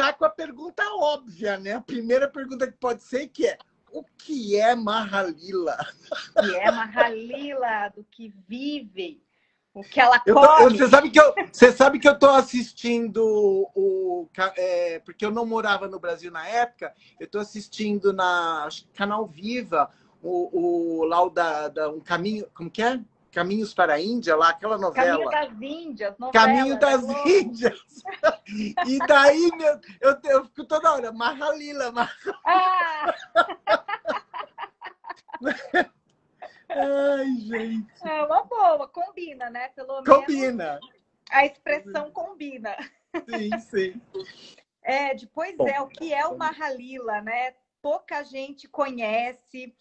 começar com a pergunta óbvia, né? A primeira pergunta que pode ser que é: o que é Mahalila? O que é Mahalila, do que vive, o que ela come. Você sabe que eu tô assistindo porque eu não morava no Brasil na época, eu tô assistindo na Canal Viva lá um caminho, como que é? Caminhos para a Índia, lá, aquela novela. Caminho das Índias, novela. Caminho das Índias. E daí, eu fico toda hora, Mahalila, Mahalila. Ah! Ai, gente. É uma boa, combina, né? Pelo menos Combina. a expressão combina. Sim, sim. Depois Bom. o que é o Mahalila, né? Pouca gente conhece.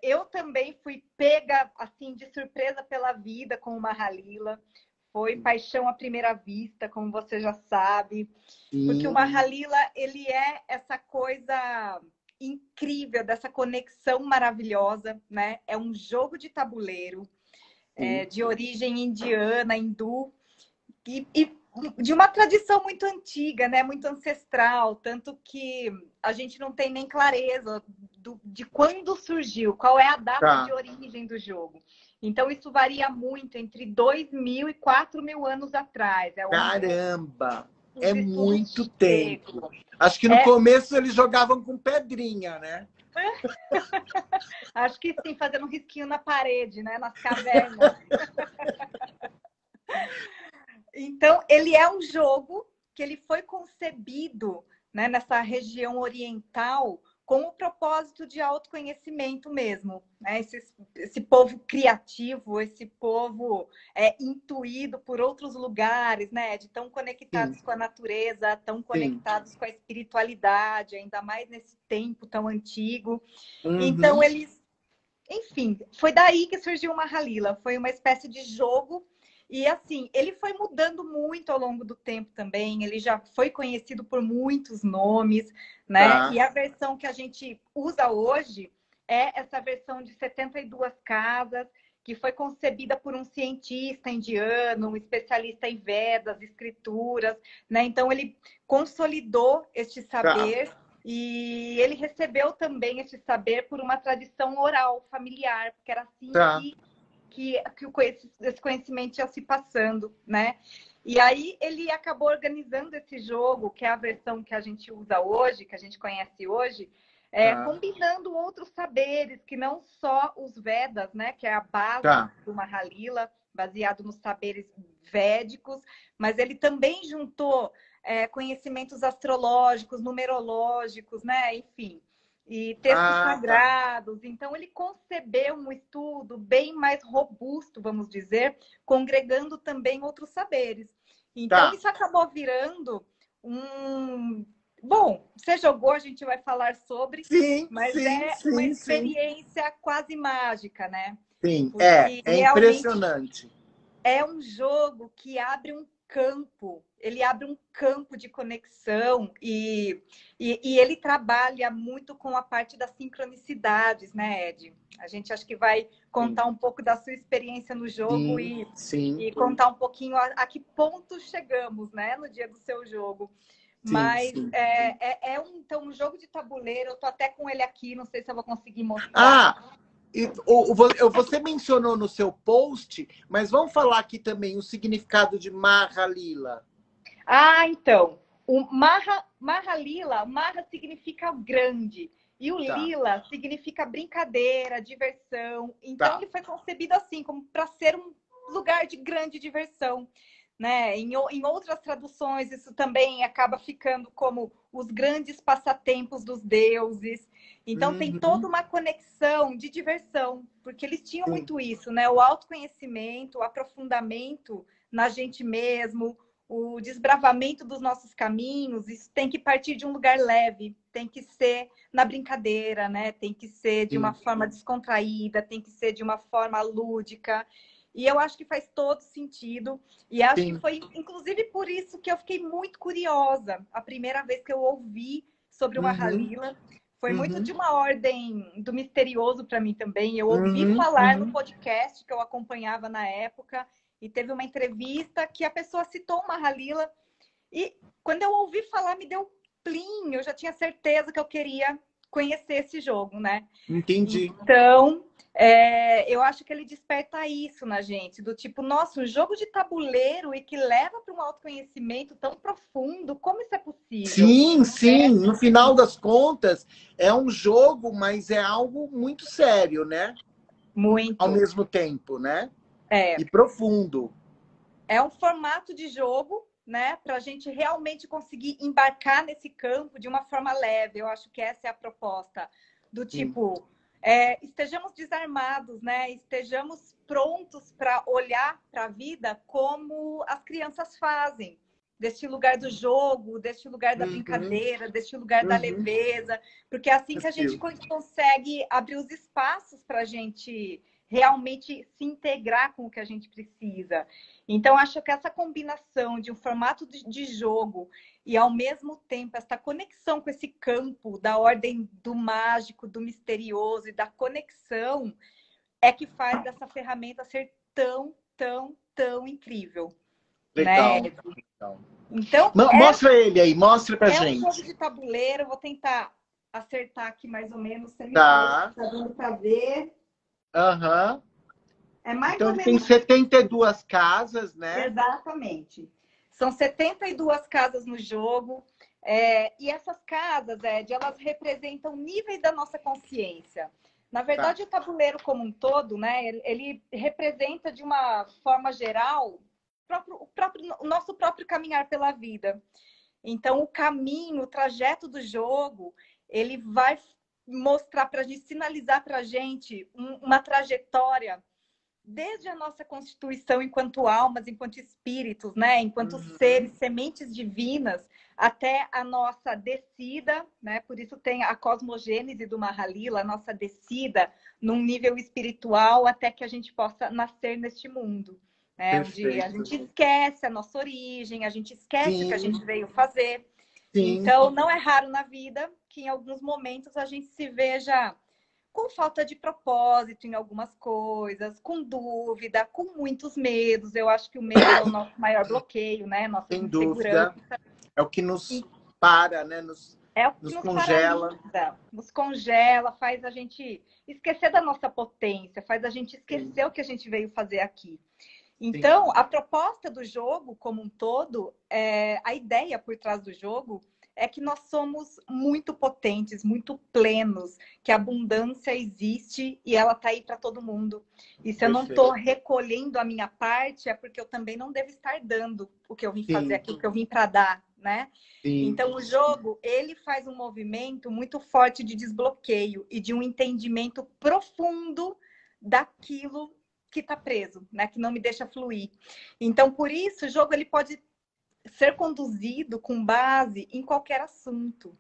Eu também fui pega assim de surpresa pela vida com o Mahalila. Foi paixão à primeira vista, como você já sabe. Sim. Porque o Mahalila, ele é essa coisa incrível, dessa conexão maravilhosa, né? É um jogo de tabuleiro, de origem indiana, hindu, e de uma tradição muito antiga, né? Muito ancestral, tanto que a gente não tem nem clareza de quando surgiu, qual é a data de origem do jogo. Então, isso varia muito, entre 2.000 e 4.000 anos atrás. Caramba! É muito tempo. Acho que no começo eles jogavam com pedrinha, né? Acho que sim, fazendo um risquinho na parede, né? Nas cavernas. Então, ele é um jogo que ele foi concebido, né, nessa região oriental com o propósito de autoconhecimento mesmo, né? Esse povo criativo, esse povo intuído por outros lugares, né? De tão conectados com a natureza, tão conectados com a espiritualidade, ainda mais nesse tempo tão antigo. Então, eles... Enfim, foi daí que surgiu o Mahalila. Foi uma espécie de jogo. E assim, ele foi mudando muito ao longo do tempo também. Ele já foi conhecido por muitos nomes, né? E a versão que a gente usa hoje é essa versão de 72 casas, que foi concebida por um cientista indiano, um especialista em Vedas, escrituras, né? Então, ele consolidou este saber e ele recebeu também este saber por uma tradição oral, familiar, porque era assim que esse conhecimento ia se passando, né? E aí ele acabou organizando esse jogo, que é a versão que a gente usa hoje, que a gente conhece hoje, combinando outros saberes, que não só os Vedas, né? Que é a base do Mahalila, baseado nos saberes védicos, mas ele também juntou conhecimentos astrológicos, numerológicos, né? Enfim, e textos sagrados. Então, ele concebeu um estudo bem mais robusto, vamos dizer, congregando também outros saberes. Então, isso acabou virando um... Bom, você jogou, a gente vai falar sobre, mas uma experiência quase mágica, né? Sim, porque é impressionante. É um jogo que abre um campo, ele abre um campo de conexão e ele trabalha muito com a parte das sincronicidades, né, Ed? A gente acho que vai contar um pouco da sua experiência no jogo e contar um pouquinho a que ponto chegamos, né, no dia do seu jogo. Mas então um jogo de tabuleiro, eu tô até com ele aqui, não sei se eu vou conseguir mostrar. Você mencionou no seu post, mas vamos falar aqui também o significado de Mahalila. Então, o Mahalila, Maha significa grande, e o Lila significa brincadeira, diversão. Então, ele foi concebido assim, como para ser um lugar de grande diversão, né? Em outras traduções, isso também acaba ficando como os grandes passatempos dos deuses. Então, tem toda uma conexão de diversão, porque eles tinham muito isso, né? O autoconhecimento, o aprofundamento na gente mesmo, o desbravamento dos nossos caminhos, isso tem que partir de um lugar leve, tem que ser na brincadeira, né? Tem que ser de uma forma descontraída, tem que ser de uma forma lúdica. E eu acho que faz todo sentido. E acho que foi, inclusive, por isso que eu fiquei muito curiosa. A primeira vez que eu ouvi sobre o Mahalila foi muito de uma ordem do misterioso para mim também. Eu ouvi falar no podcast que eu acompanhava na época e teve uma entrevista que a pessoa citou o Mahalila E quando eu ouvi falar, me deu plim, eu já tinha certeza que eu queria conhecer esse jogo, né? Entendi. Então, eu acho que ele desperta isso na gente, do tipo, nossa, um jogo de tabuleiro e que leva para um autoconhecimento tão profundo, como isso é possível? Sim, sim. No final das contas, é um jogo, mas é algo muito sério, né? Ao Muito. mesmo tempo, né? É. E profundo. É um formato de jogo, né, para a gente realmente conseguir embarcar nesse campo de uma forma leve. Eu acho que essa é a proposta. Do tipo, estejamos desarmados, né? Estejamos prontos para olhar para a vida como as crianças fazem. Deste lugar do jogo, deste lugar da brincadeira, deste lugar da leveza. Porque é assim que a gente consegue abrir os espaços para a gente realmente se integrar com o que a gente precisa. Então, acho que essa combinação de um formato de jogo e, ao mesmo tempo, essa conexão com esse campo da ordem do mágico, do misterioso e da conexão é que faz dessa ferramenta ser tão, tão, tão incrível. Legal. Né? Então, mostra ele aí, mostra pra gente. gente. É um jogo de tabuleiro, vou tentar acertar aqui mais ou menos. Você me Tá. tá dando pra ver. Aham. É mais Então ou ele menos... tem 72 casas, né? Exatamente. São 72 casas no jogo. E essas casas, elas representam níveis da nossa consciência. Na verdade, o tabuleiro como um todo, né, ele representa de uma forma geral o nosso próprio caminhar pela vida. Então, o caminho, o trajeto do jogo, ele vai mostrar para a gente, sinalizar para a gente uma trajetória desde a nossa constituição enquanto almas, enquanto espíritos, né? Enquanto seres, sementes divinas, até a nossa descida, né? Por isso tem a cosmogênese do Mahalila, a nossa descida num nível espiritual até que a gente possa nascer neste mundo. Né? Onde a gente esquece a nossa origem, a gente esquece o que a gente veio fazer. Sim. Então, não é raro na vida que em alguns momentos a gente se veja com falta de propósito em algumas coisas, com dúvida, com muitos medos. Eu acho que o medo é o nosso maior bloqueio, né? Nossa Sem insegurança. dúvida. É o que nos para, né? Nos congela. Paralisa, nos congela, faz a gente esquecer da nossa potência, faz a gente esquecer o que a gente veio fazer aqui. Então, a proposta do jogo como um todo, a ideia por trás do jogo é que nós somos muito potentes, muito plenos, que a abundância existe e ela está aí para todo mundo. E se eu não estou recolhendo a minha parte, é porque eu também não devo estar dando o que eu vim fazer aqui, o que eu vim para dar, né? Então, o jogo, ele faz um movimento muito forte de desbloqueio e de um entendimento profundo daquilo que está preso, né? Que não me deixa fluir. Então, por isso, o jogo ele pode ser conduzido com base em qualquer assunto.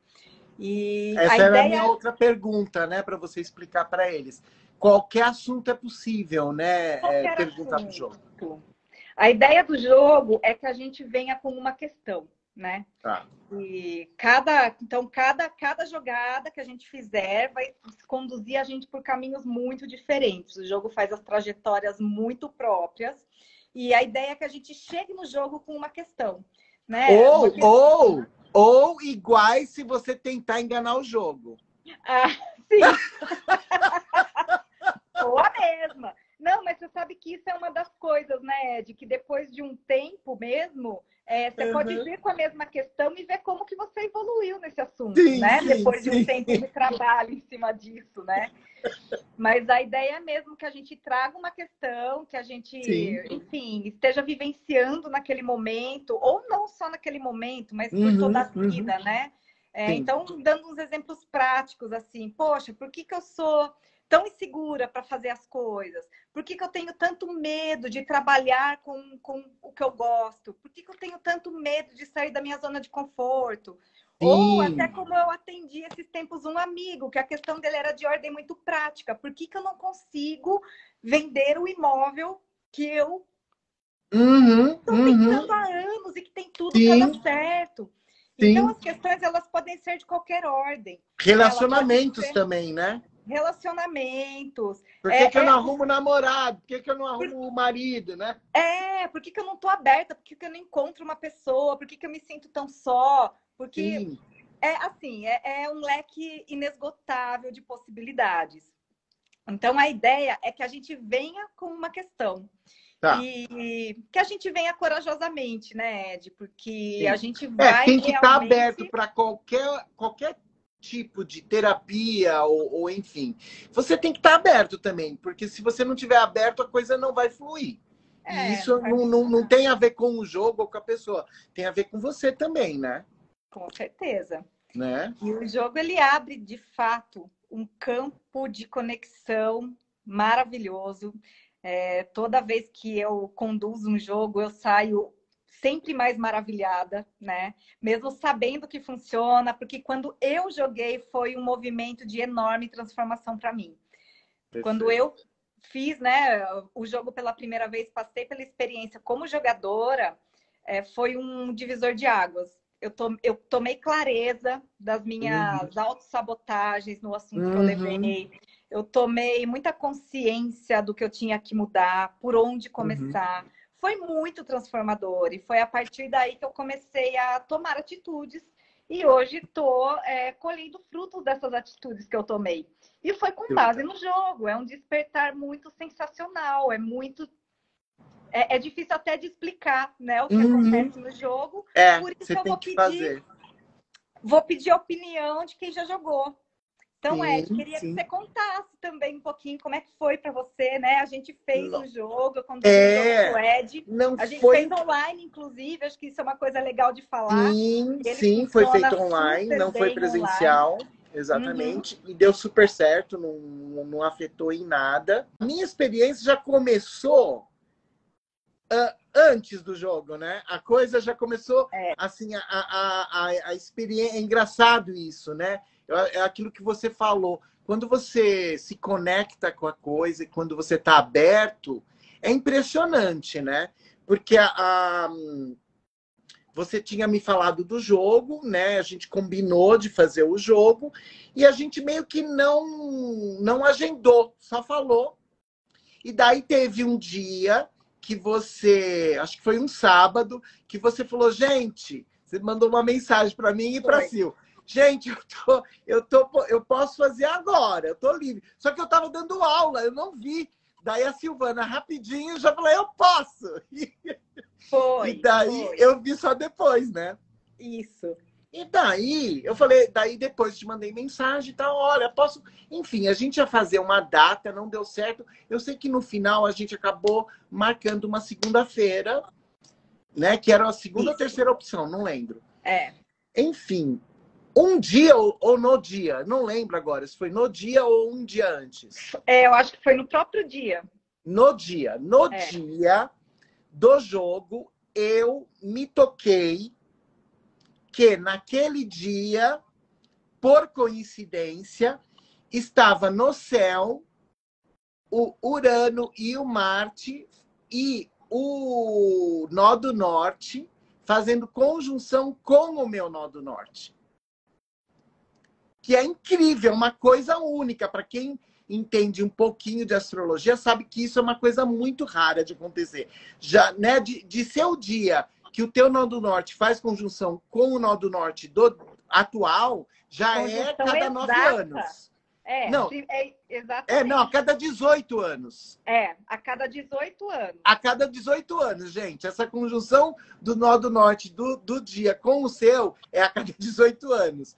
E essa era a minha outra pergunta, né? Para você explicar para eles. Qualquer assunto é possível, né? Perguntar pro jogo. A ideia do jogo é que a gente venha com uma questão, né? Tá. E cada jogada que a gente fizer vai conduzir a gente por caminhos muito diferentes. O jogo faz as trajetórias muito próprias. E a ideia é que a gente chegue no jogo com uma questão. Né? Ou iguais se você tentar enganar o jogo. Ah, sim. Ou a mesma. Não, mas você sabe que isso é uma das coisas, né, Ed? Que depois de um tempo mesmo, você pode vir com a mesma questão e ver como que você evoluiu nesse assunto, né? Depois de um tempo de trabalho em cima disso, né? Mas a ideia é mesmo que a gente traga uma questão, que a gente, enfim, esteja vivenciando naquele momento, ou não só naquele momento, mas por toda a vida, né? Então, dando uns exemplos práticos, assim, poxa, por que eu sou tão insegura para fazer as coisas? Por que eu tenho tanto medo de trabalhar com o que eu gosto? Por que eu tenho tanto medo de sair da minha zona de conforto? Ou até como eu atendi esses tempos um amigo, que a questão dele era de ordem muito prática. Por que eu não consigo vender o imóvel que eu estou tentando há anos e que tem tudo para dar certo? Então, as questões, elas podem ser de qualquer ordem. Relacionamentos também, né? Relacionamentos. Por que que eu não arrumo namorado? Por que que eu não arrumo o marido, né? Por que que eu não tô aberta? Por que que eu não encontro uma pessoa? Por que que eu me sinto tão só? Porque Sim. é um leque inesgotável de possibilidades. Então, a ideia é que a gente venha com uma questão. Tá. E que a gente venha corajosamente, né, Ed? Porque Sim. a gente vai Tem que estar realmente... aberto para qualquer tipo de terapia ou enfim. Você tem que estar aberto também, porque se você não tiver aberto, a coisa não vai fluir. E isso não tem a ver com o jogo ou com a pessoa. Tem a ver com você também, né? Com certeza. Né? E o jogo, ele abre, de fato, um campo de conexão maravilhoso. Toda vez que eu conduzo um jogo, eu saio sempre mais maravilhada, né? Mesmo sabendo que funciona, porque quando eu joguei foi um movimento de enorme transformação para mim. Perfeito. Quando eu fiz, né, o jogo pela primeira vez, passei pela experiência como jogadora, foi um divisor de águas. Eu tomei clareza das minhas autossabotagens no assunto que eu levei. Eu tomei muita consciência do que eu tinha que mudar, por onde começar. Foi muito transformador. E foi a partir daí que eu comecei a tomar atitudes. E hoje estou colhendo frutos dessas atitudes que eu tomei. E foi com base no jogo. É um despertar muito sensacional. É difícil até de explicar, né, o que acontece no jogo. Por isso você eu tem que fazer. Vou pedir a opinião de quem já jogou. Então, Sim, Ed, queria que sim. você contasse também um pouquinho como é que foi para você, né? A gente fez o jogo, eu conduzi o jogo com o Ed. A gente fez online, inclusive, acho que isso é uma coisa legal de falar. Sim, foi feito online, não foi presencial. Online. Exatamente. E deu super certo, não afetou em nada. Minha experiência já começou antes do jogo, né? A coisa já começou assim, a experiência. É engraçado isso, né? É aquilo que você falou. Quando você se conecta com a coisa e quando você está aberto, é impressionante, né? Porque você tinha me falado do jogo, né? A gente combinou de fazer o jogo e a gente meio que não agendou, só falou. E daí teve um dia que você, acho que foi um sábado, que você falou, gente, você mandou uma mensagem para mim e para a Sil. Gente, eu posso fazer agora, eu tô livre. Só que eu estava dando aula, eu não vi. Daí a Silvana, rapidinho, já falou, eu posso. E daí eu vi só depois, né? Isso. E daí, eu falei, daí depois te mandei mensagem e tal, olha, posso... Enfim, a gente ia fazer uma data, não deu certo. Eu sei que no final a gente acabou marcando uma segunda-feira, né? Que era a segunda ou terceira opção, não lembro. Enfim, um dia ou no dia, não lembro agora se foi no dia ou um dia antes. Eu acho que foi no próprio dia. No dia do jogo, eu me toquei que naquele dia, por coincidência, estava no céu o Urano e o Marte e o nó do norte fazendo conjunção com o meu nó do norte. Que é incrível, uma coisa única. Para quem entende um pouquinho de astrologia, sabe que isso é uma coisa muito rara de acontecer. Já, né, de ser o dia que o teu nó do norte faz conjunção com o nó do norte do atual, já é cada 9 anos. Exatamente. Não, a cada 18 anos. A cada 18 anos. A cada 18 anos, gente. Essa conjunção do nó do norte do dia com o seu é a cada 18 anos.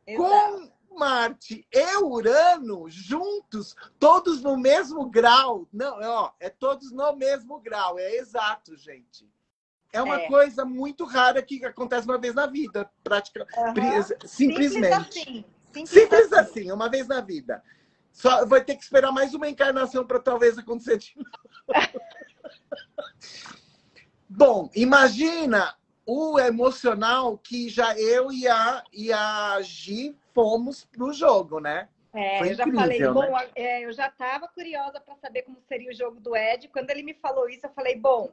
Exato. Com Marte e Urano juntos, todos no mesmo grau. Não, é todos no mesmo grau. É exato, gente. É uma coisa muito rara que acontece uma vez na vida, praticamente. Simplesmente. Simples assim, uma vez na vida. Só vai ter que esperar mais uma encarnação para talvez acontecer de novo. Bom, imagina o emocional que já eu e a Gi fomos pro jogo, né? Foi eu já incrível, falei, né? eu já estava curiosa para saber como seria o jogo do Ed. Quando ele me falou isso, eu falei, bom,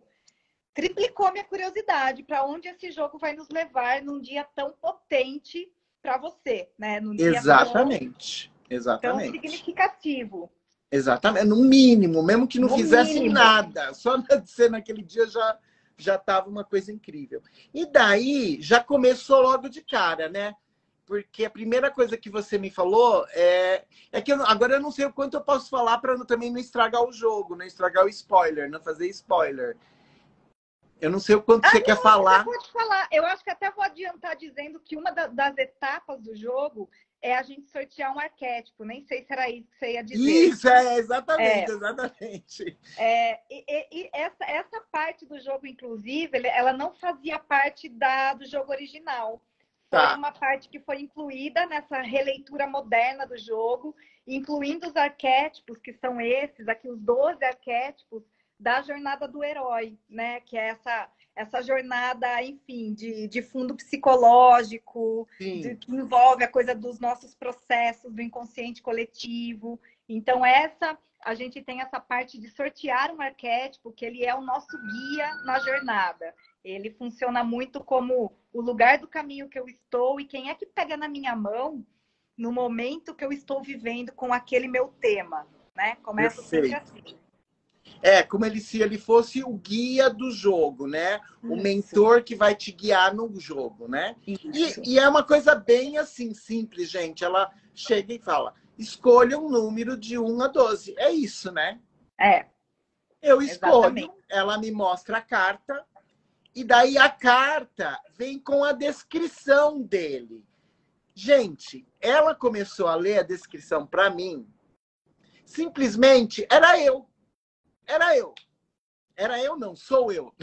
triplicou minha curiosidade para onde esse jogo vai nos levar num dia tão potente para você, né? Num dia Exatamente. tão Exatamente. significativo. Exatamente. No mínimo, mesmo que não No fizesse mínimo. nada. Só de ser naquele dia já estava uma coisa incrível. E daí já começou logo de cara, né? Porque a primeira coisa que você me falou é que agora eu não sei o quanto eu posso falar para também não estragar o jogo, não estragar o spoiler, não fazer spoiler. Eu não sei o quanto você quer falar. Pode falar. Eu acho que até vou adiantar dizendo que uma das etapas do jogo é a gente sortear um arquétipo. Nem sei se era isso que você ia dizer. Isso, exatamente, exatamente. E essa parte do jogo, inclusive, ela não fazia parte do jogo original. Foi uma parte que foi incluída nessa releitura moderna do jogo, incluindo os arquétipos, que são esses aqui, os 12 arquétipos da jornada do herói, né? Que é essa jornada, enfim, de fundo psicológico, que envolve a coisa dos nossos processos, do inconsciente coletivo. Então, a gente tem essa parte de sortear um arquétipo, que ele é o nosso guia na jornada. Ele funciona muito como o lugar do caminho que eu estou e quem é que pega na minha mão no momento que eu estou vivendo com aquele meu tema, né? Começa sempre assim. Como se ele fosse o guia do jogo, né? O mentor que vai te guiar no jogo, né? E é uma coisa bem assim, simples, gente. Ela chega e fala, escolha um número de 1 a 12. É isso, né? Eu escolho, exatamente. Ela me mostra a carta, e daí a carta vem com a descrição dele. Gente, ela começou a ler a descrição para mim, simplesmente era eu. Não, sou eu.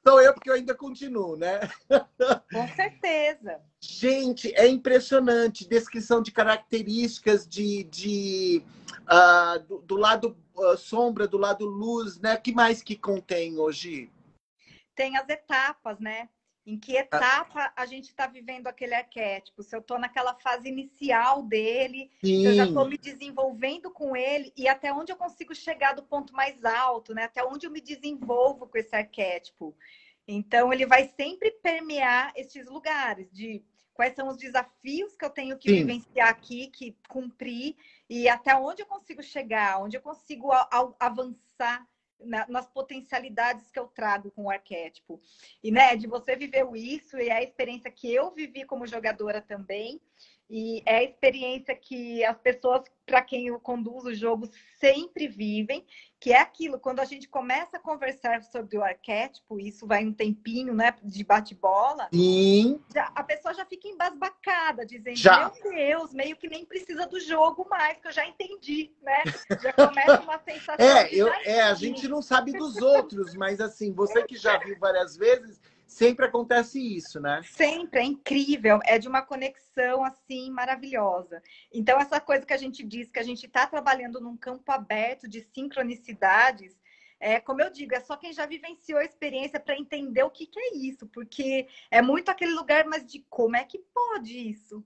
Sou eu porque eu ainda continuo, né? Com certeza. Gente, é impressionante. Descrição de características do lado sombra, do lado luz, né? O que mais que contém hoje? Tem as etapas, né? Em que etapa a gente está vivendo aquele arquétipo? Se eu estou naquela fase inicial dele, se eu já estou me desenvolvendo com ele e até onde eu consigo chegar do ponto mais alto, né? Até onde eu me desenvolvo com esse arquétipo. Então, ele vai sempre permear esses lugares de quais são os desafios que eu tenho que vivenciar aqui, que cumprir, e até onde eu consigo chegar, onde eu consigo avançar nas potencialidades que eu trago com o arquétipo. E, né, de você viveu isso, e é a experiência que eu vivi como jogadora também, e é a experiência que as pessoas para quem eu conduzo o jogo sempre vivem, que é aquilo, quando a gente começa a conversar sobre o arquétipo, isso vai um tempinho, né, de bate-bola, a pessoa já fica embasbacada, dizendo, meu Deus, meio que nem precisa do jogo mais, que eu já entendi, né? Já começa uma sensação a gente não sabe dos outros, mas assim, você que já viu várias vezes, sempre acontece isso, né? Sempre, é incrível, é de uma conexão assim maravilhosa. Então, essa coisa que a gente diz, que a gente está trabalhando num campo aberto de sincronicidades, como eu digo, é só quem já vivenciou a experiência para entender o que é isso, porque é muito aquele lugar, mas de como é que pode isso?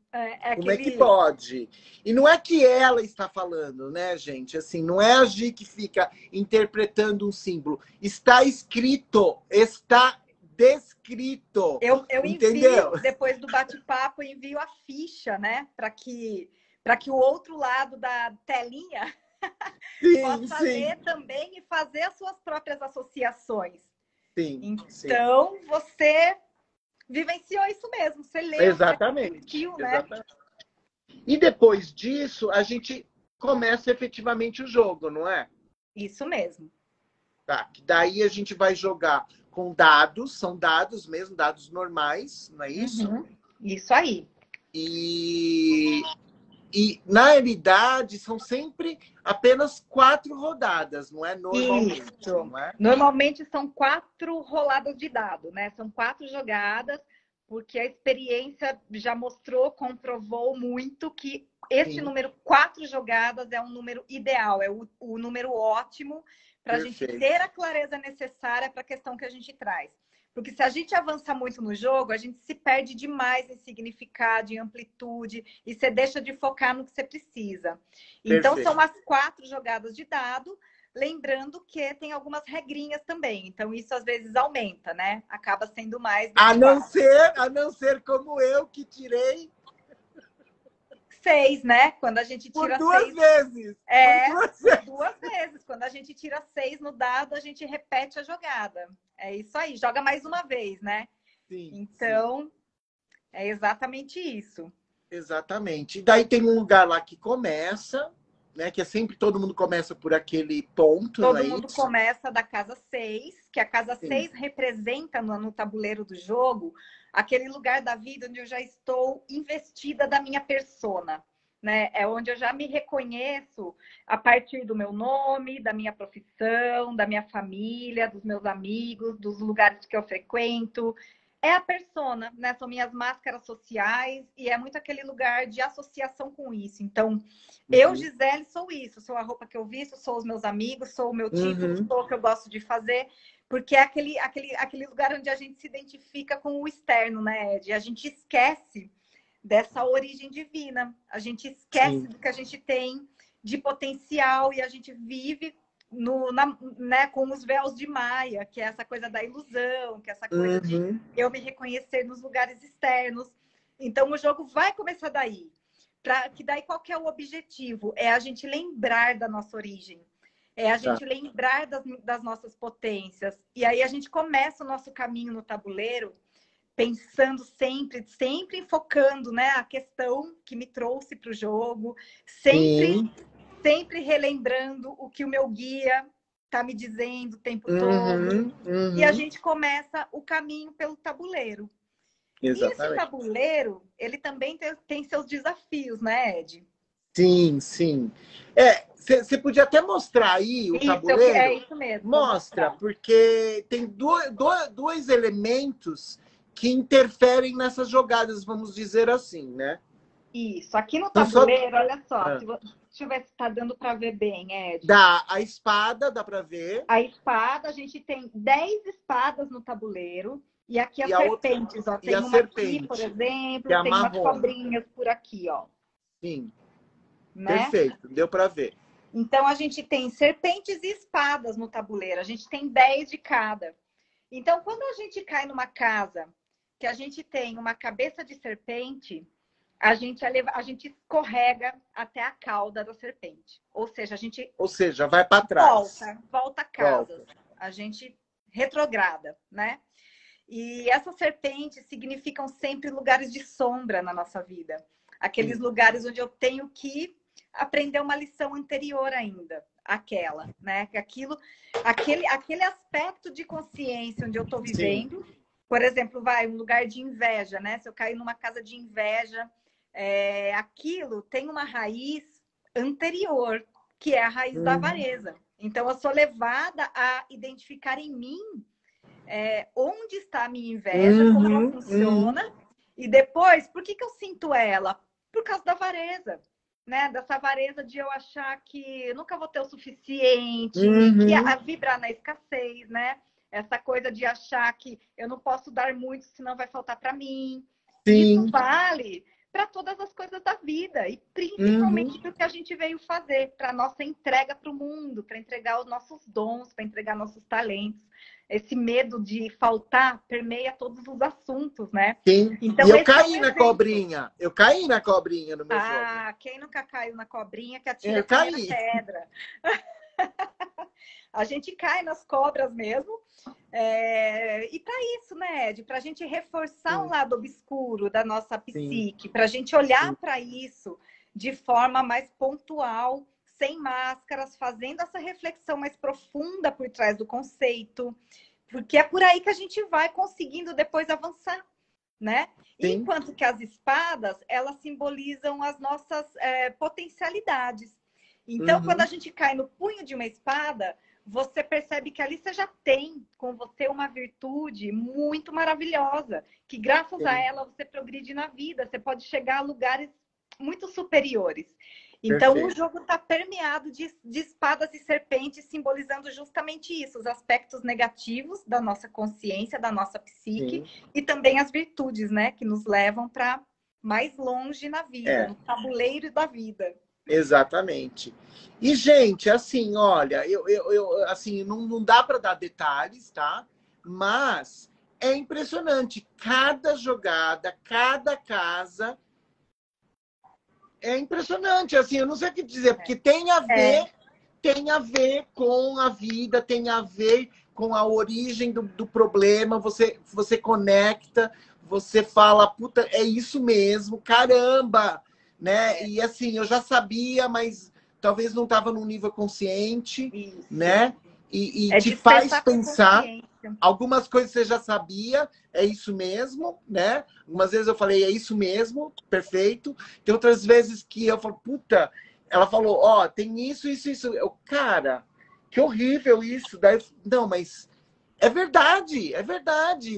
Como é que pode? E não é que ela está falando, né, gente? Assim, não é a Gi que fica interpretando um símbolo. Está escrito, está descrito. Eu envio, depois do bate-papo, envio a ficha, né? Para que o outro lado da telinha possa ler também e fazer as suas próprias associações. Então, você vivenciou isso mesmo. Você leu, exatamente. Você sentiu, né? E depois disso, a gente começa efetivamente o jogo, não é? Isso mesmo. Tá, daí a gente vai jogar com dados, são dados mesmo, dados normais, não é isso? Isso aí. E na realidade, são sempre apenas 4 rodadas, não é? Normalmente. Isso. Não é? Normalmente são 4 roladas de dado, né? São 4 jogadas, porque a experiência já mostrou, comprovou muito que esse número 4 jogadas é um número ideal, é o número ótimo para a gente ter a clareza necessária para a questão que a gente traz. Porque se a gente avança muito no jogo, a gente se perde demais em significado, em amplitude, e você deixa de focar no que você precisa. Então, são as 4 jogadas de dado, lembrando que tem algumas regrinhas também. Então, isso às vezes aumenta, né? Acaba sendo mais do a não ser como eu que tirei 6, né? Quando a gente Por tira duas 6. vezes. Por duas vezes. Quando a gente tira 6 no dado, a gente repete a jogada. É isso aí. Joga mais uma vez, né? Sim, então, sim. é exatamente isso. Exatamente. E daí tem um lugar lá que começa, né? Que é sempre todo mundo começa por aquele ponto, não Todo é mundo isso? começa da casa 6, que a casa Sim. 6 representa no tabuleiro do jogo aquele lugar da vida onde eu já estou investida da minha persona. Né? É onde eu já me reconheço a partir do meu nome, da minha profissão, da minha família, dos meus amigos, dos lugares que eu frequento. É a persona, né? São minhas máscaras sociais e é muito aquele lugar de associação com isso. Então, eu, Uhum. Gisele, sou isso. Sou a roupa que eu visto, sou os meus amigos, sou o meu título, Uhum. sou o que eu gosto de fazer. Porque é aquele lugar onde a gente se identifica com o externo, né, Ed? A gente esquece dessa origem divina. A gente esquece Sim. do que a gente tem de potencial e a gente vive né, com os véus de Maia, que é essa coisa da ilusão, que é essa coisa de Uhum. eu me reconhecer nos lugares externos. Então, o jogo vai começar daí. Que daí qual que é o objetivo? É a gente lembrar da nossa origem. É a Tá. gente lembrar das nossas potências. E aí a gente começa o nosso caminho no tabuleiro pensando sempre focando, né, a questão que me trouxe para o jogo, Sim. sempre relembrando o que o meu guia está me dizendo o tempo todo. Uhum. E a Uhum. gente começa o caminho pelo tabuleiro. E esse Exatamente. tabuleiro, ele também tem seus desafios, né, Ed? Sim, sim. Você podia até mostrar aí o Isso, é tabuleiro? isso mesmo, vou Mostra, mostrar. porque tem dois elementos que interferem nessas jogadas, vamos dizer assim, né? Isso, aqui no Não só tabuleiro, olha só, ah, deixa eu ver se está dando para ver bem, Ed. dá a espada, dá para ver, A espada, a gente tem 10 espadas no tabuleiro. E aqui e as a outra serpentes, ó. e a Tem uma aqui, por serpente, que é exemplo, a tem umas marrom. cobrinhas por aqui, ó. Sim, Né? perfeito, deu para ver. Então, a gente tem serpentes e espadas no tabuleiro. A gente tem 10 de cada. Então, quando a gente cai numa casa que a gente tem uma cabeça de serpente, a gente escorrega até a cauda da serpente. Ou seja, a gente Ou seja, vai para trás. volta casas. Volta. A gente retrograda, né? E essas serpentes significam sempre lugares de sombra na nossa vida. Aqueles Sim, lugares onde eu tenho que aprender uma lição anterior ainda, aquela, né? Aquele aspecto de consciência onde eu estou sim. vivendo. Por exemplo, um lugar de inveja, né? Se eu cair numa casa de inveja, aquilo tem uma raiz anterior, que é a raiz da avareza. Então, eu sou levada a identificar em mim onde está a minha inveja, como ela funciona, e depois, por que eu sinto ela? Por causa da avareza, né? Dessa avareza de eu achar que eu nunca vou ter o suficiente, que vibrar na escassez, né? Essa coisa de achar que eu não posso dar muito, senão vai faltar para mim. E isso vale para todas as coisas da vida, e principalmente para o que a gente veio fazer, para a nossa entrega para o mundo, para entregar os nossos dons, para entregar nossos talentos. Esse medo de faltar permeia todos os assuntos, né? Sim. Então, E eu esse é um caí na exemplo. cobrinha. Eu caí na cobrinha no meu jogo. Ah, quem nunca caiu na cobrinha que atira Eu a primeira caí. pedra. A gente cai nas cobras mesmo. E para isso, né, Ed? Para a gente reforçar um lado obscuro da nossa Sim. psique, para a gente olhar para isso de forma mais pontual, sem máscaras, fazendo essa reflexão mais profunda por trás do conceito, porque é por aí que a gente vai conseguindo depois avançar, né? Sim. Enquanto que as espadas, elas simbolizam as nossas potencialidades. Então, quando a gente cai no punho de uma espada, você percebe que ali você já tem com você uma virtude muito maravilhosa, que graças a ela você progride na vida, você pode chegar a lugares muito superiores. Então, o jogo está permeado de espadas e serpentes, simbolizando justamente isso, os aspectos negativos da nossa consciência, da nossa psique, e também as virtudes, né, que nos levam para mais longe na vida, no tabuleiro da vida. Exatamente. E, gente, assim, olha, assim, não dá para dar detalhes, tá? Mas é impressionante. Cada jogada, cada casa É impressionante, assim, eu não sei o que dizer, porque tem a ver com a vida, tem a ver com a origem do problema, você conecta, você fala, puta, é isso mesmo, caramba, né? E assim, eu já sabia, mas talvez não estava num nível consciente, Isso. né? E É te faz despertar pensar. consciência. Algumas coisas você já sabia, é isso mesmo, né? Algumas vezes eu falei, é isso mesmo, perfeito. Tem outras vezes que eu falo, puta, ela falou, ó, tem isso, isso, isso. Eu, cara, que horrível isso. Daí, não, mas é verdade,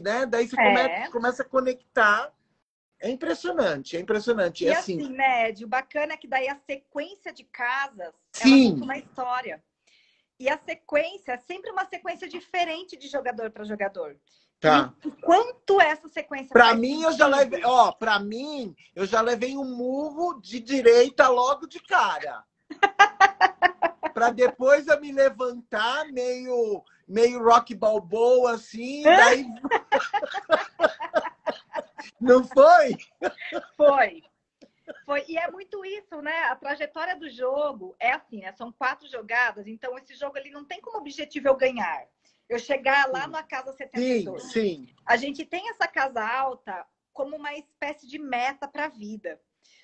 né? Daí você É. começa a conectar. É impressionante, é impressionante. É E assim, assim, né, Ed, o bacana é que daí a sequência de casas, ela conta sim, uma história. E a sequência é sempre uma sequência diferente de jogador para jogador. E o tá. quanto essa sequência Para faz mim, eu já levei, sentido. ó, para mim, eu já levei um murro de direita logo de cara. Para depois eu me levantar meio Rock Balboa assim, daí não foi? Foi. Foi. E é muito isso, né? A trajetória do jogo é assim, né? São 4 jogadas, então esse jogo ele não tem como objetivo eu ganhar. Eu chegar lá na casa Sim, 72. sim. A gente tem essa casa alta como uma espécie de meta para a vida.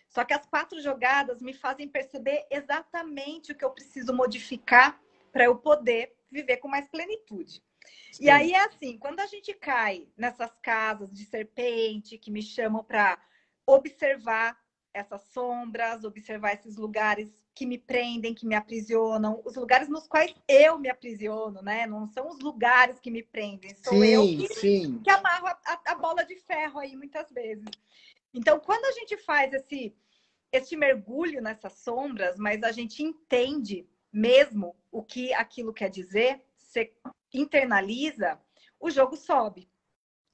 Só que as 4 jogadas me fazem perceber exatamente o que eu preciso modificar para eu poder viver com mais plenitude. E Sim. aí é assim, quando a gente cai nessas casas de serpente que me chamam para observar essas sombras, observar esses lugares que me prendem, que me aprisionam, os lugares nos quais eu me aprisiono, né? Não são os lugares que me prendem, sou eu Sim, sim. que amarro a bola de ferro aí muitas vezes. Então, quando a gente faz esse mergulho nessas sombras, mas a gente entende mesmo o que aquilo quer dizer, você internaliza, o jogo sobe.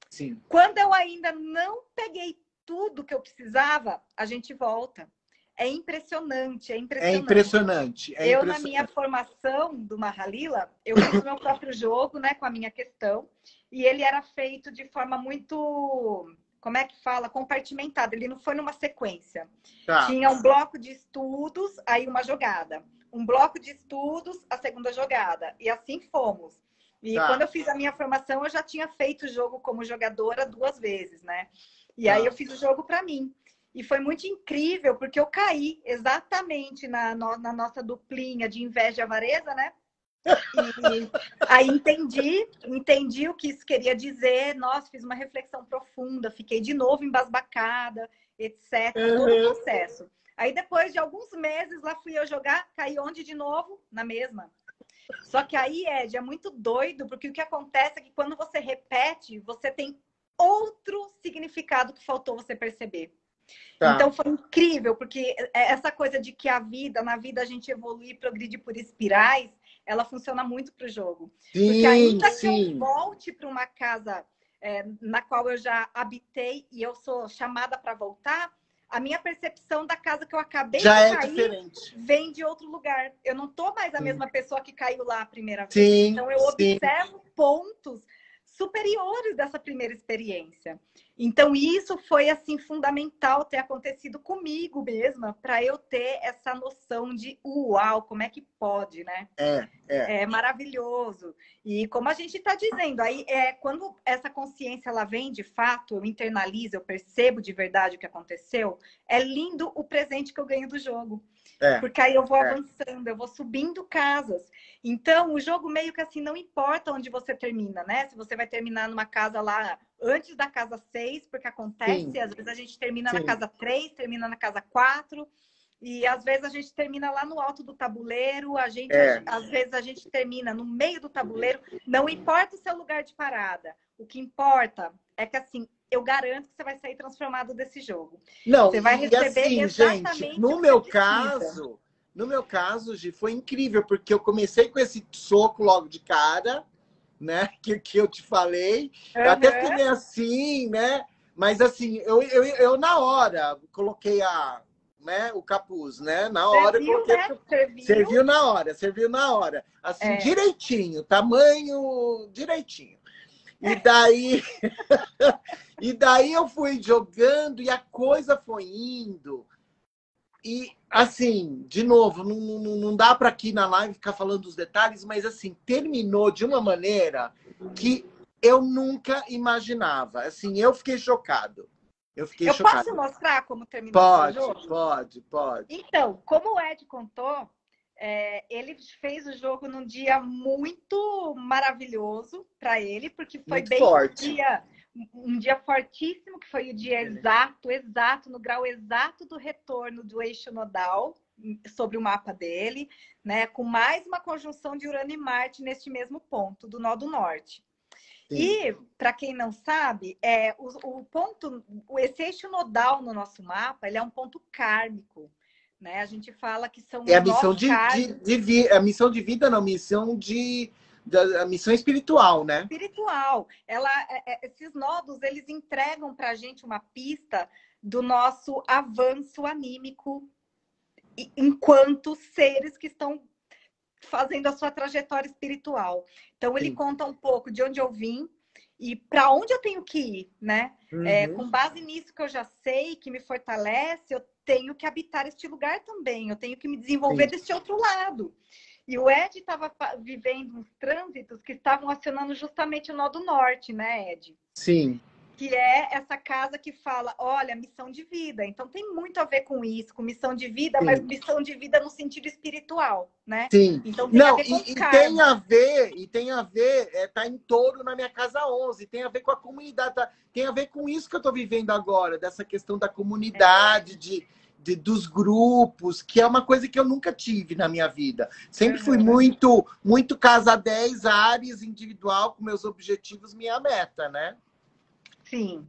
Sim. Quando eu ainda não peguei tudo que eu precisava, a gente volta. É impressionante, é É impressionante. impressionante, é Eu, na minha impressionante. formação do Mahalila, eu fiz o meu próprio jogo, né, com a minha questão, e ele era feito de forma muito, como é que fala, compartimentada. Ele não foi numa sequência. Tá. Tinha um bloco de estudos, aí uma jogada. Um bloco de estudos, a segunda jogada. E assim fomos. E Tá. quando eu fiz a minha formação, eu já tinha feito o jogo como jogadora 2 vezes, né? E aí Tá. eu fiz o jogo para mim. E foi muito incrível, porque eu caí exatamente na nossa duplinha de inveja e avareza, né? E aí entendi o que isso queria dizer. Nossa, fiz uma reflexão profunda, fiquei de novo embasbacada, etc. Todo o processo. Aí depois de alguns meses, lá fui eu jogar, caí onde de novo? Na mesma. Só que aí, Ed, é muito doido, porque o que acontece é que quando você repete, você tem outro significado que faltou você perceber. Tá. Então foi incrível, porque essa coisa de que na vida a gente evolui e progride por espirais, ela funciona muito para o jogo. Porque Sim, ainda que eu sim. volte para uma casa na qual eu já habitei e eu sou chamada para voltar, a minha percepção da casa que eu acabei Já de é cair diferente. vem de outro lugar. Eu não estou mais a Sim, mesma pessoa que caiu lá a primeira vez. sim. Então eu Sim. observo pontos superiores dessa primeira experiência. Então, isso foi assim fundamental ter acontecido comigo mesma, para eu ter essa noção de uau, como é que pode, né? É. É maravilhoso. E como a gente está dizendo, aí quando essa consciência ela vem de fato, eu internalizo, eu percebo de verdade o que aconteceu, é lindo o presente que eu ganho do jogo. É. Porque aí eu vou avançando, eu vou subindo casas. Então, o jogo meio que assim, não importa onde você termina, né? Se você vai terminar numa casa lá antes da casa 6, porque acontece, Sim, às vezes a gente termina na sim. casa 3, termina na casa 4, e às vezes a gente termina lá no alto do tabuleiro, às vezes a gente termina no meio do tabuleiro, não importa o seu lugar de parada. O que importa é que assim, eu garanto que você vai sair transformado desse jogo. Não, Você vai e receber assim, gente, exatamente o que você precisa. no meu caso, Gi, foi incrível, porque eu comecei com esse soco logo de cara, né? Que eu te falei. Eu até fiquei Uhum. meio assim, né? Mas assim, eu na hora coloquei né, o capuz, né? Na hora eu Serviu, coloquei. né? Serviu. Serviu na hora. Assim, É. direitinho, tamanho direitinho. E daí, e daí eu fui jogando e a coisa foi indo. E, assim, de novo, não dá para aqui na live ficar falando dos detalhes, mas, assim, terminou de uma maneira que eu nunca imaginava. Assim, eu fiquei chocado. Eu fiquei Eu chocado. posso mostrar como terminou o seu Pode, jogo? pode. Então, como o Ed contou, ele fez o jogo num dia muito maravilhoso para ele, porque foi Muito bem forte. um dia fortíssimo, que foi o dia exato, no grau exato do retorno do eixo nodal sobre o mapa dele, né? Com mais uma conjunção de Urano e Marte neste mesmo ponto, do nó do norte. Sim. E, para quem não sabe, esse eixo nodal no nosso mapa, ele é um ponto kármico, né? A gente fala que são É a os missão nós kármicos. a missão de vida, não, a missão espiritual, né? Espiritual. Esses nodos, eles entregam para a gente uma pista do nosso avanço anímico enquanto seres que estão fazendo a sua trajetória espiritual. Então, ele conta um pouco de onde eu vim e para onde eu tenho que ir, né? Com base nisso que eu já sei, que me fortalece, eu tenho que habitar este lugar também, eu tenho que me desenvolver desse outro lado. E o Ed estava vivendo uns trânsitos que estavam acionando justamente o nó do norte, né, Ed? Sim. Que é essa casa que fala, olha, missão de vida. Então tem muito a ver com isso, com missão de vida, mas missão de vida no sentido espiritual, né? Sim. Então tem a ver com karma. Tem a ver, tá em touro na minha casa 11, tem a ver com a comunidade, tem a ver com isso que eu tô vivendo agora, dessa questão da comunidade, dos grupos, que é uma coisa que eu nunca tive na minha vida. Sempre fui muito casa 10, Áries, individual, com meus objetivos, minha meta, né? Sim.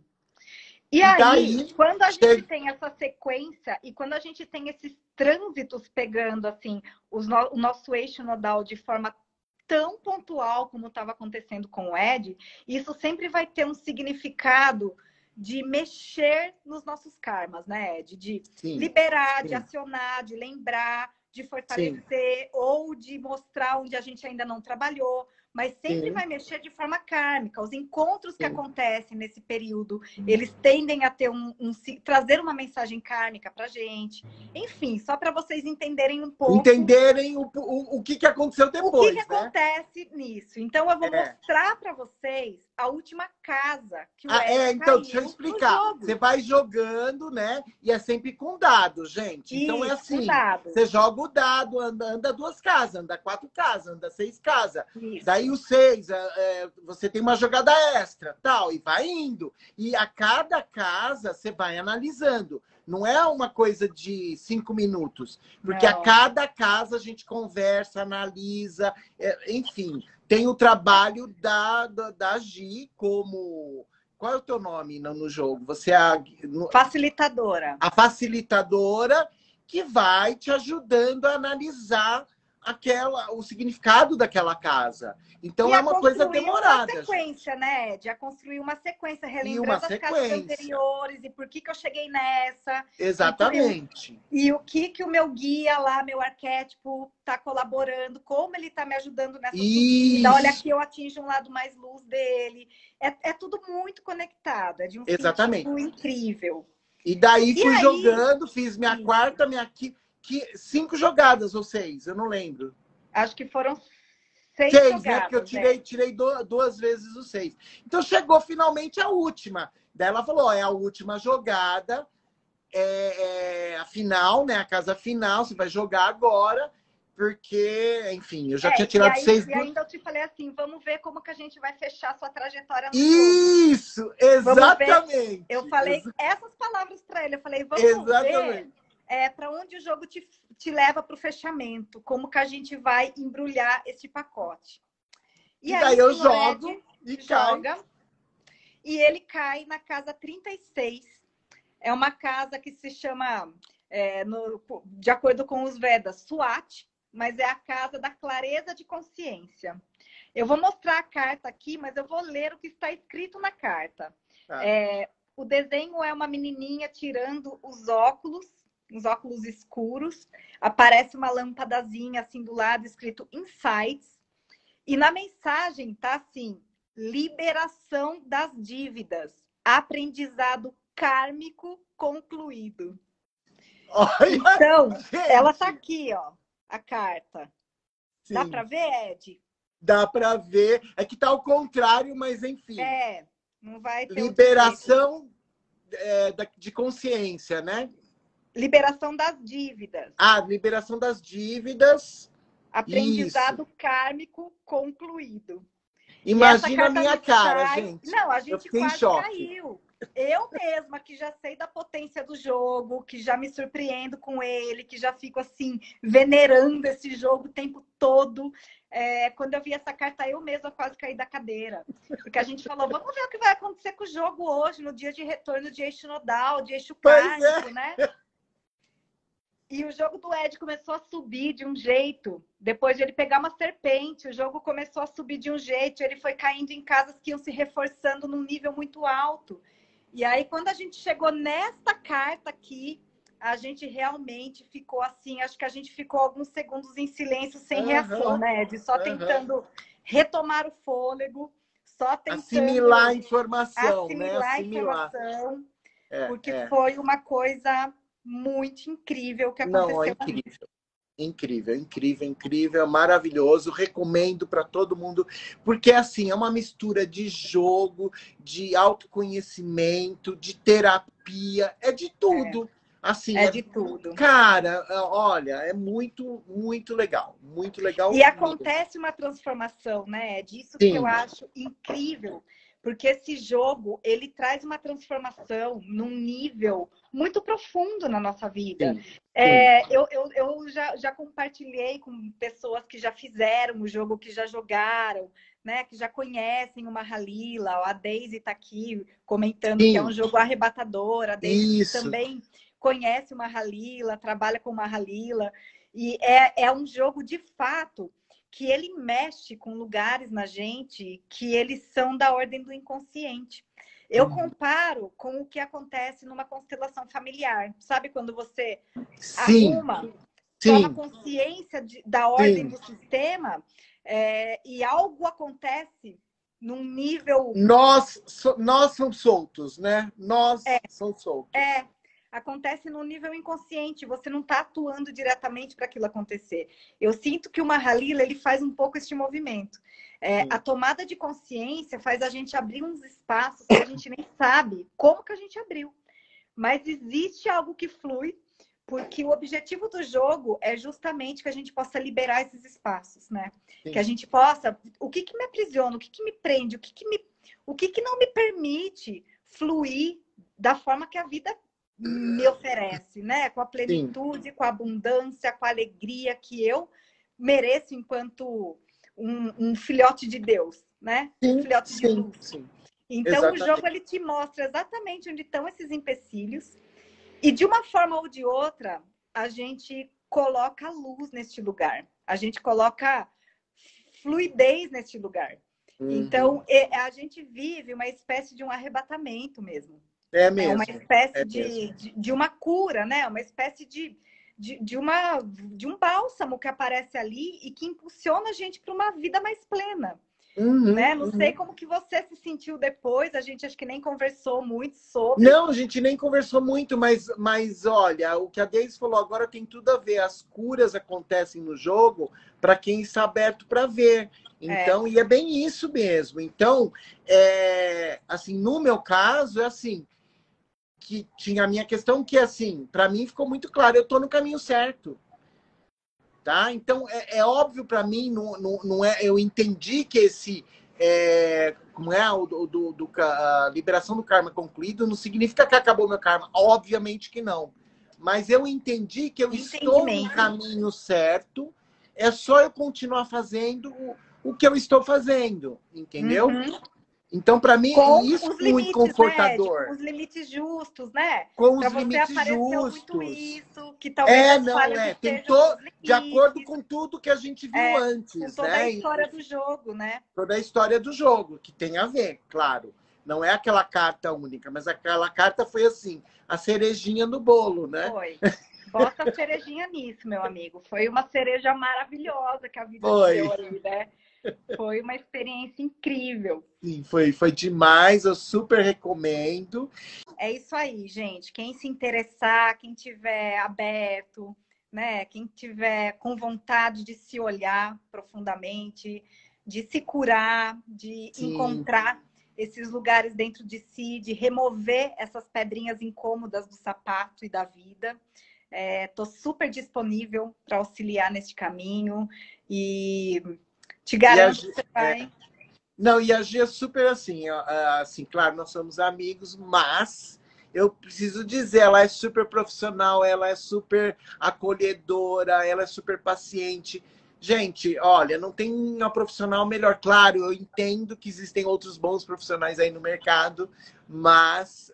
E aí, daí, quando a gente tem essa sequência e quando a gente tem esses trânsitos pegando assim o nosso eixo nodal de forma tão pontual como estava acontecendo com o Ed, isso sempre vai ter um significado de mexer nos nossos karmas, né, Ed? De liberar, de acionar, de lembrar, de fortalecer ou de mostrar onde a gente ainda não trabalhou. Mas sempre vai mexer de forma kármica. Os encontros que acontecem nesse período, eles tendem a ter trazer uma mensagem kármica pra gente. Enfim, só para vocês entenderem um pouco. Entenderem o que aconteceu depois, o que acontece nisso. Então, eu vou mostrar para vocês a última casa que o Ed então, deixa eu explicar. Você vai jogando, né? E é sempre com dado, gente. Então, é assim. Você joga o dado, anda 2 casas, anda 4 casas, anda 6 casas. Daí o 6, você tem uma jogada extra, tal, e vai indo. E a cada casa, você vai analisando. Não é uma coisa de 5 minutos. Porque a cada casa a gente conversa, analisa, enfim. Tem o trabalho da Gi como... Qual é o teu nome no jogo? Você é facilitadora. A facilitadora que vai te ajudando a analisar o significado daquela casa. Então, é uma coisa demorada. Uma sequência, né, Ed? A construir uma sequência, relembrando as casas anteriores e por que eu cheguei nessa. Exatamente. E o que o meu guia lá, meu arquétipo, está colaborando, como ele está me ajudando nessa subida. Olha, aqui eu atinjo um lado mais luz dele. É tudo muito conectado, é de um sentido incrível. E daí fui jogando, fiz minha quarta, minha quinta. 5 jogadas ou 6, eu não lembro. Acho que foram 6 jogadas, né? Porque eu tirei 2 vezes o 6. Então chegou finalmente a última. Daí ela falou: é a última jogada, a final, né? A casa final, você vai jogar agora, porque, enfim, eu já tinha tirado 6. E ainda eu te falei assim: vamos ver como que a gente vai fechar a sua trajetória no Isso, jogo. Exatamente. Eu falei essas palavras para ele. Eu falei: vamos ver. Para onde o jogo te leva para o fechamento, como que a gente vai embrulhar esse pacote. E aí eu jogo e joga. E ele cai na casa 36. É uma casa que se chama, de acordo com os Vedas, Swat, mas é a casa da clareza de consciência. Eu vou mostrar a carta aqui, mas eu vou ler o que está escrito na carta. O desenho é uma menininha tirando os óculos escuros, aparece uma lâmpadazinha assim do lado, escrito Insights, e na mensagem tá assim: liberação das dívidas, aprendizado kármico concluído. Olha, Então, ela tá gente. aqui, ó, a carta. Dá Sim, para ver, Ed? dá para ver. É que tá ao contrário, mas enfim. É, não vai ter outro jeito. Liberação de consciência, né? Liberação das dívidas. Ah, liberação das dívidas. Isso. Aprendizado kármico concluído. E essa Imagina a carta minha nos cara, traz. gente. Não, a Eu gente fiquei em quase choque. caiu. Eu mesma, que já sei da potência do jogo, que já me surpreendo com ele, que já fico assim, venerando esse jogo o tempo todo. Quando eu vi essa carta, eu mesma quase caí da cadeira. Porque a gente falou, vamos ver o que vai acontecer com o jogo hoje, no dia de retorno de eixo nodal, de eixo Pois é. kármico, né? E o jogo do Ed começou a subir de um jeito. Depois de ele pegar uma serpente, o jogo começou a subir de um jeito. Ele foi caindo em casas que iam se reforçando num nível muito alto. E aí, quando a gente chegou nesta carta aqui, a gente realmente ficou assim. Acho que a gente ficou alguns segundos em silêncio, sem reação, né, Ed? Só tentando retomar o fôlego, só tentando Assimilar a informação, né? assimilar a Assimilar. informação, É, porque é. foi uma coisa muito incrível que Não, é aconteceu ali. incrível. Incrível, incrível, incrível, maravilhoso. Recomendo para todo mundo, porque assim, é uma mistura de jogo, de autoconhecimento, de terapia, é de tudo. Assim, É de tudo. cara, olha, é muito, muito legal E mesmo. acontece uma transformação, né? É disso que eu Sim, acho incrível, porque esse jogo ele traz uma transformação num nível muito profundo na nossa vida. sim, sim, Eu já compartilhei com pessoas que já fizeram o jogo, que já jogaram, né? Que já conhecem o Mahalila. A Daisy está aqui comentando que é um sim, jogo arrebatador. A Daisy isso. também conhece o Mahalila, trabalha com o Mahalila. E é um jogo, de fato, que ele mexe com lugares na gente que eles são da ordem do inconsciente. Eu comparo com o que acontece numa constelação familiar. Sabe quando você Sim, arruma, toma sim, consciência da ordem sim. do sistema e algo acontece num nível... Nós somos soltos, né? Nós somos soltos. Acontece no nível inconsciente, você não está atuando diretamente para aquilo acontecer. Eu sinto que o Mahalila ele faz um pouco este movimento. A tomada de consciência faz a gente abrir uns espaços que a gente nem sabe como que a gente abriu. Mas existe algo que flui, porque o objetivo do jogo é justamente que a gente possa liberar esses espaços, né? Sim. Que a gente possa... O que me aprisiona, o que me prende, o que não me permite fluir da forma que a vida me oferece, né? Com a plenitude, sim, com a abundância, com a alegria que eu mereço enquanto um filhote de Deus, né? Sim, um filhote de luz. Sim. Então, exatamente, o jogo ele te mostra exatamente onde estão esses empecilhos e, de uma forma ou de outra, a gente coloca luz neste lugar. A gente coloca fluidez neste lugar. Então, a gente vive uma espécie de um arrebatamento mesmo. É mesmo. É uma espécie de uma cura, né? Uma espécie de um bálsamo que aparece ali e que impulsiona a gente para uma vida mais plena. Né? Não sei como que você se sentiu depois, a gente acho que nem conversou muito sobre. Não, a gente nem conversou muito, mas olha, o que a Deise falou agora tem tudo a ver. As curas acontecem no jogo para quem está aberto para ver. Então, e é bem isso mesmo. Então, assim, no meu caso, é assim, que tinha a minha questão que, assim, para mim ficou muito claro, eu estou no caminho certo. Tá? Então, é óbvio para mim, não é, eu entendi que esse... como é a liberação do karma concluído, não significa que acabou meu karma. Obviamente que não. Mas eu entendi que eu estou no caminho certo, é só eu continuar fazendo o que eu estou fazendo, entendeu? Então, para mim, isso é muito confortador. Né? Com os limites justos, né? Com os limites justos. Muito isso, que talvez tentou de acordo com tudo que a gente viu antes. Com toda a história do jogo, né? Toda a história do jogo, que tem a ver, claro. Não é aquela carta única, mas aquela carta foi assim, a cerejinha no bolo, né? Foi. Bota a cerejinha nisso, meu amigo. Foi uma cereja maravilhosa que a vida deu ali, né? Foi uma experiência incrível. Sim, foi demais, eu super recomendo. É isso aí, gente. Quem se interessar, quem tiver aberto, né? Quem tiver com vontade de se olhar profundamente, de se curar, de Sim. encontrar esses lugares dentro de si, de remover essas pedrinhas incômodas do sapato e da vida. Estou super disponível para auxiliar neste caminho e te E a, garanto que Gi- você vai. não, e a Gi é super assim, ó, assim, claro, nós somos amigos, mas eu preciso dizer, ela é super profissional, ela é super acolhedora, ela é super paciente. Gente, olha, não tem uma profissional melhor. Claro, eu entendo que existem outros bons profissionais aí no mercado, mas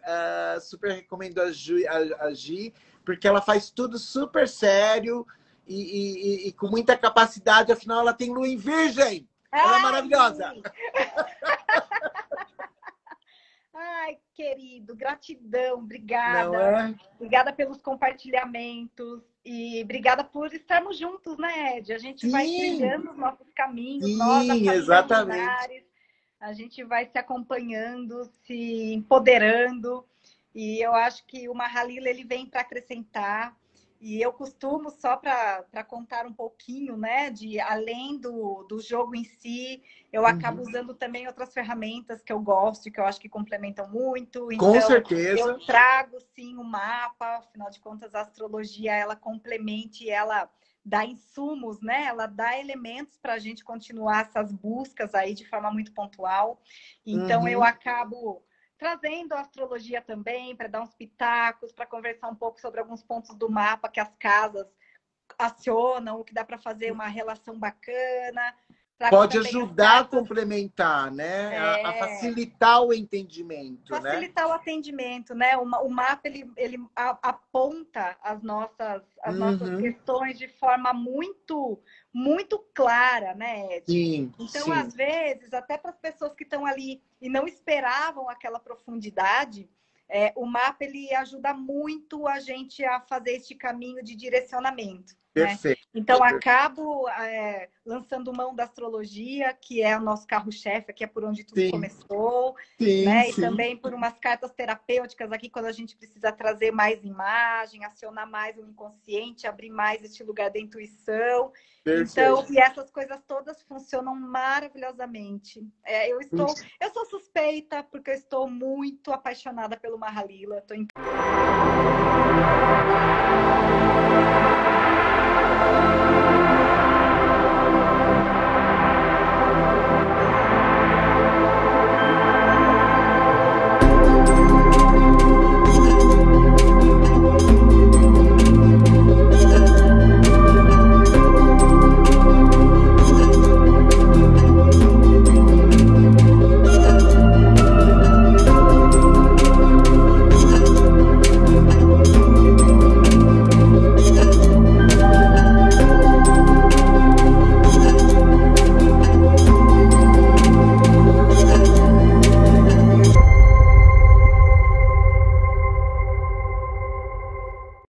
super recomendo a Gi, porque ela faz tudo super sério e com muita capacidade, afinal ela tem lua em virgem. Ela é Ai! maravilhosa. Ai, querido, gratidão, Não obrigada. é? Obrigada pelos compartilhamentos e obrigada por estarmos juntos, né, Ed? A gente vai Sim, trilhando os nossos caminhos, nós, a sim, família exatamente. Linares, a gente vai se acompanhando, se empoderando, e eu acho que o Mahalila ele vem para acrescentar. E eu costumo, só para contar um pouquinho, né, de além do jogo em si, eu acabo Uhum. usando também outras ferramentas que eu gosto, que eu acho que complementam muito. Com Então, eu certeza. trago, sim, o mapa, afinal de contas, a astrologia, ela complementa e ela dá insumos, né? Ela dá elementos para a gente continuar essas buscas aí de forma muito pontual. Então, eu Uhum. acabo trazendo a astrologia também, para dar uns pitacos, para conversar um pouco sobre alguns pontos do mapa que as casas acionam, o que dá para fazer uma relação bacana. Trago Pode também as ajudar a cartas. complementar, né? A É, facilitar o entendimento, né? facilitar o atendimento, né? O mapa ele aponta as nossas Uhum. questões de forma muito clara, né, Ed? Sim, Então, sim. às vezes, até para as pessoas que estão ali e não esperavam aquela profundidade, o mapa ele ajuda muito a gente a fazer este caminho de direcionamento, né? Perfeito. Então, acabo lançando mão da astrologia, que é o nosso carro-chefe, que é por onde tudo Sim, começou, sim, né? E sim. também por umas cartas terapêuticas aqui, quando a gente precisa trazer mais imagem, acionar mais o inconsciente, abrir mais este lugar da intuição. Então, Perfeito. e essas coisas todas funcionam maravilhosamente. Eu sou suspeita, porque eu estou muito apaixonada pelo Mahalila.